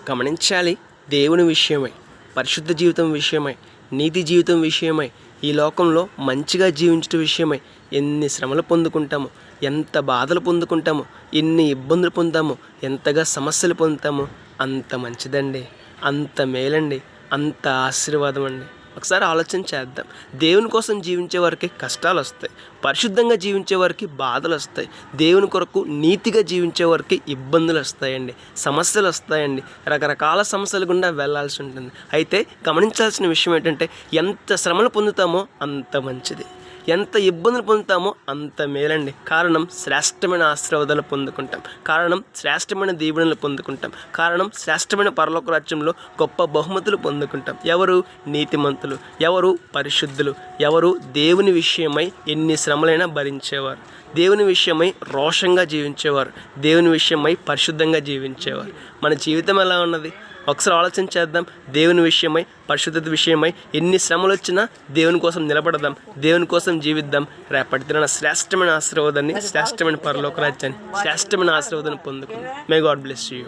గమనించాలి. దేవుని విషయమై, పరిశుద్ధ జీవితం విషయమై, నీతి జీవితం విషయమై, ఈ లోకంలో మంచిగా జీవించడం విషయమై ఎన్ని శ్రమలు పొందుకుంటామో, ఎంత బాధలు పొందుకుంటామో, ఎన్ని ఇబ్బందులు పొందుతామో, ఎంతగా సమస్యలు పొందుతామో అంత మంచిదండి, అంత మేలండి, అంత ఆశీర్వాదం అండి. ఒకసారి ఆలోచన చేద్దాం. దేవుని కోసం జీవించే వారికి కష్టాలు వస్తాయి, పరిశుద్ధంగా జీవించే వారికి బాధలు వస్తాయి, దేవుని కొరకు నీతిగా జీవించే వారికి ఇబ్బందులు వస్తాయండి, సమస్యలు వస్తాయండి, రకరకాల సమస్యలు గుండా వెళ్ళాల్సి ఉంటుంది. అయితే గమనించాల్సిన విషయం ఏంటంటే, ఎంత శ్రమలు పొందుతామో అంత మంచిది, ఎంత ఇబ్బందులు పొందుతామో అంత మేలండి. కారణం శ్రేష్టమైన ఆశీర్వాదాలు పొందుకుంటాం, కారణం శ్రేష్టమైన దీవెనలు పొందుకుంటాం, కారణం శ్రేష్టమైన పరలోక రాజ్యంలో గొప్ప బహుమతులు పొందుకుంటాం. ఎవరు? నీతిమంతులు, ఎవరు? పరిశుద్ధులు, ఎవరు? దేవుని విషయమై ఎన్ని శ్రమలైనా భరించేవారు, దేవుని విషయమై రోషంగా జీవించేవారు, దేవుని విషయమై పరిశుద్ధంగా జీవించేవారు. మన జీవితం ఎలా ఉన్నది? ఒకసారి ఆలోచన చేద్దాం. దేవుని విషయమై, పరిశుద్ధత విషయమై ఎన్ని శ్రమలు వచ్చినా దేవుని కోసం నిలబడదాం, దేవుని కోసం జీవిద్దాం. రేపటి దిన శ్రేష్టమైన ఆశీర్వాదాన్ని, శ్రేష్టమైన పరలోక రాజ్యాన్ని, శ్రేష్టమైన ఆశీర్వాదాన్ని పొందుకుందాం. May God bless you.